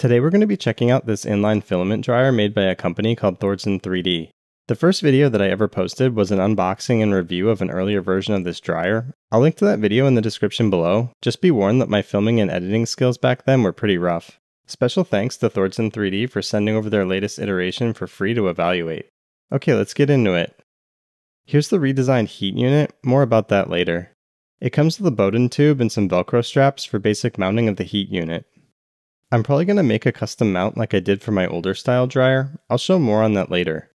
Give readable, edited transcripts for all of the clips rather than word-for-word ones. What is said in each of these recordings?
Today we're going to be checking out this inline filament dryer made by a company called Thordsen 3D. The first video that I ever posted was an unboxing and review of an earlier version of this dryer. I'll link to that video in the description below. Just be warned that my filming and editing skills back then were pretty rough. Special thanks to Thordsen 3D for sending over their latest iteration for free to evaluate. Okay, let's get into it. Here's the redesigned heat unit, more about that later. It comes with a Bowden tube and some Velcro straps for basic mounting of the heat unit. I'm probably going to make a custom mount like I did for my older style dryer. I'll show more on that later.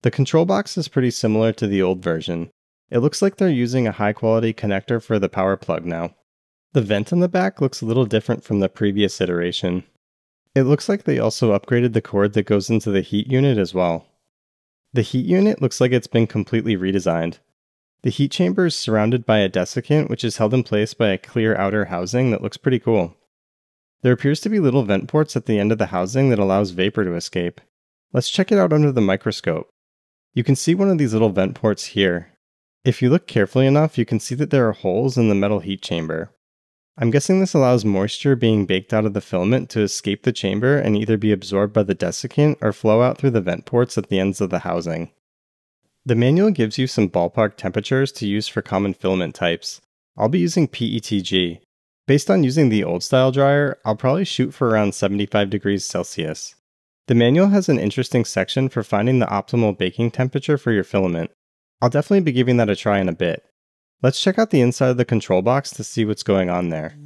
The control box is pretty similar to the old version. It looks like they're using a high quality connector for the power plug now. The vent on the back looks a little different from the previous iteration. It looks like they also upgraded the cord that goes into the heat unit as well. The heat unit looks like it's been completely redesigned. The heat chamber is surrounded by a desiccant which is held in place by a clear outer housing that looks pretty cool. There appears to be little vent ports at the end of the housing that allows vapor to escape. Let's check it out under the microscope. You can see one of these little vent ports here. If you look carefully enough, you can see that there are holes in the metal heat chamber. I'm guessing this allows moisture being baked out of the filament to escape the chamber and either be absorbed by the desiccant or flow out through the vent ports at the ends of the housing. The manual gives you some ballpark temperatures to use for common filament types. I'll be using PETG. Based on using the old style dryer, I'll probably shoot for around 75 degrees Celsius. The manual has an interesting section for finding the optimal baking temperature for your filament. I'll definitely be giving that a try in a bit. Let's check out the inside of the control box to see what's going on there.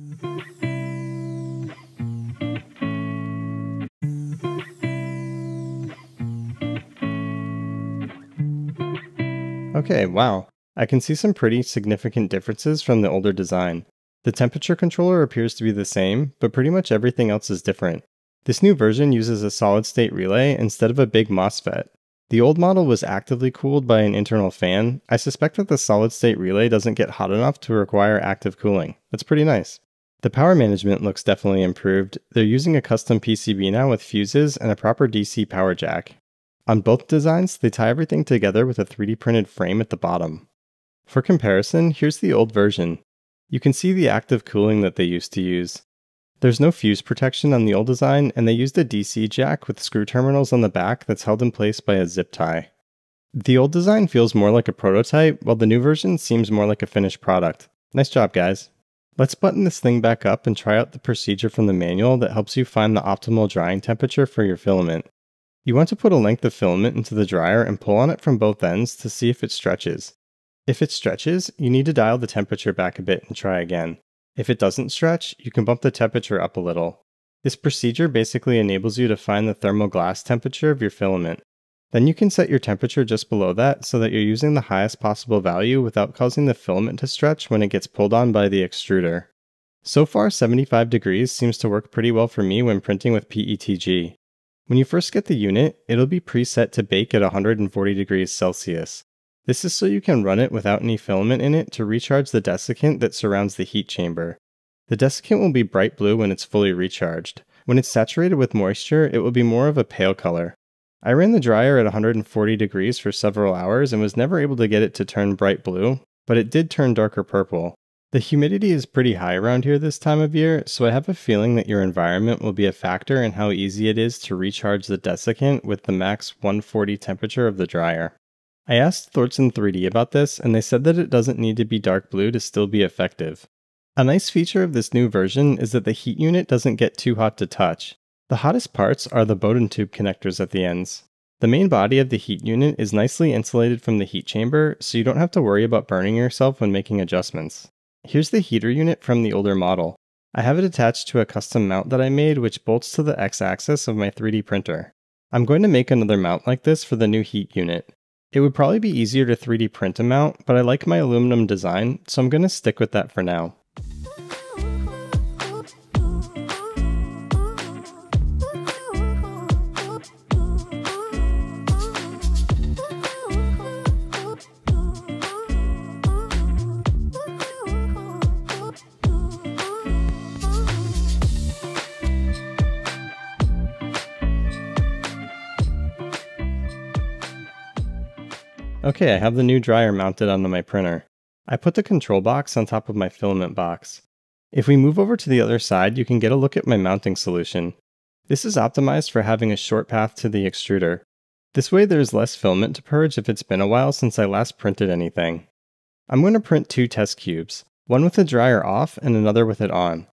Okay, wow. I can see some pretty significant differences from the older design. The temperature controller appears to be the same, but pretty much everything else is different. This new version uses a solid-state relay instead of a big MOSFET. The old model was actively cooled by an internal fan. I suspect that the solid-state relay doesn't get hot enough to require active cooling. That's pretty nice. The power management looks definitely improved. They're using a custom PCB now with fuses and a proper DC power jack. On both designs, they tie everything together with a 3D printed frame at the bottom. For comparison, here's the old version. You can see the active cooling that they used to use. There's no fuse protection on the old design, and they used a DC jack with screw terminals on the back that's held in place by a zip tie. The old design feels more like a prototype, while the new version seems more like a finished product. Nice job, guys. Let's button this thing back up and try out the procedure from the manual that helps you find the optimal drying temperature for your filament. You want to put a length of filament into the dryer and pull on it from both ends to see if it stretches. If it stretches, you need to dial the temperature back a bit and try again. If it doesn't stretch, you can bump the temperature up a little. This procedure basically enables you to find the thermal glass temperature of your filament. Then you can set your temperature just below that so that you're using the highest possible value without causing the filament to stretch when it gets pulled on by the extruder. So far, 75 degrees seems to work pretty well for me when printing with PETG. When you first get the unit, it'll be preset to bake at 140 degrees Celsius. This is so you can run it without any filament in it to recharge the desiccant that surrounds the heat chamber. The desiccant will be bright blue when it's fully recharged. When it's saturated with moisture, it will be more of a pale color. I ran the dryer at 140 degrees for several hours and was never able to get it to turn bright blue, but it did turn darker purple. The humidity is pretty high around here this time of year, so I have a feeling that your environment will be a factor in how easy it is to recharge the desiccant with the max 140 temperature of the dryer. I asked Thordsen 3D about this, and they said that it doesn't need to be dark blue to still be effective. A nice feature of this new version is that the heat unit doesn't get too hot to touch. The hottest parts are the Bowden tube connectors at the ends. The main body of the heat unit is nicely insulated from the heat chamber, so you don't have to worry about burning yourself when making adjustments. Here's the heater unit from the older model. I have it attached to a custom mount that I made which bolts to the X-axis of my 3D printer. I'm going to make another mount like this for the new heat unit. It would probably be easier to 3D print a mount, but I like my aluminum design, so I'm going to stick with that for now. Okay, I have the new dryer mounted onto my printer. I put the control box on top of my filament box. If we move over to the other side, you can get a look at my mounting solution. This is optimized for having a short path to the extruder. This way there's less filament to purge if it's been a while since I last printed anything. I'm going to print 2 test cubes, one with the dryer off and another with it on.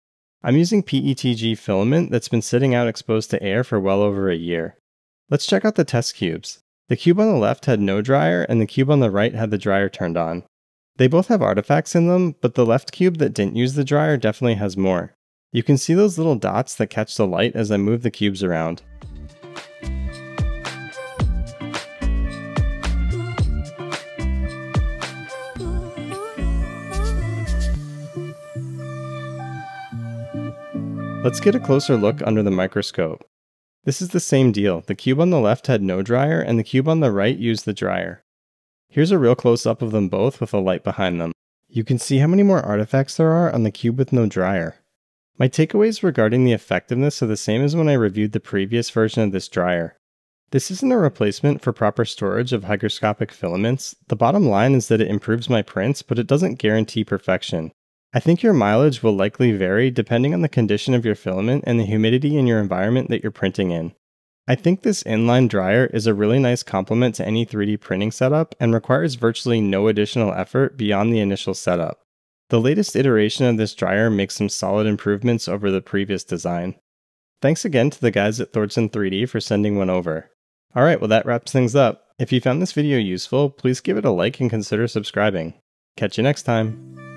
I'm using PETG filament that's been sitting out exposed to air for well over a year. Let's check out the test cubes. The cube on the left had no dryer and the cube on the right had the dryer turned on. They both have artifacts in them, but the left cube that didn't use the dryer definitely has more. You can see those little dots that catch the light as I move the cubes around. Let's get a closer look under the microscope. This is the same deal. The cube on the left had no dryer and the cube on the right used the dryer. Here's a real close-up of them both with a light behind them. You can see how many more artifacts there are on the cube with no dryer. My takeaways regarding the effectiveness are the same as when I reviewed the previous version of this dryer. This isn't a replacement for proper storage of hygroscopic filaments. The bottom line is that it improves my prints, but it doesn't guarantee perfection. I think your mileage will likely vary depending on the condition of your filament and the humidity in your environment that you're printing in. I think this inline dryer is a really nice complement to any 3D printing setup and requires virtually no additional effort beyond the initial setup. The latest iteration of this dryer makes some solid improvements over the previous design. Thanks again to the guys at Thordsen 3D for sending one over. Alright, well that wraps things up. If you found this video useful, please give it a like and consider subscribing. Catch you next time!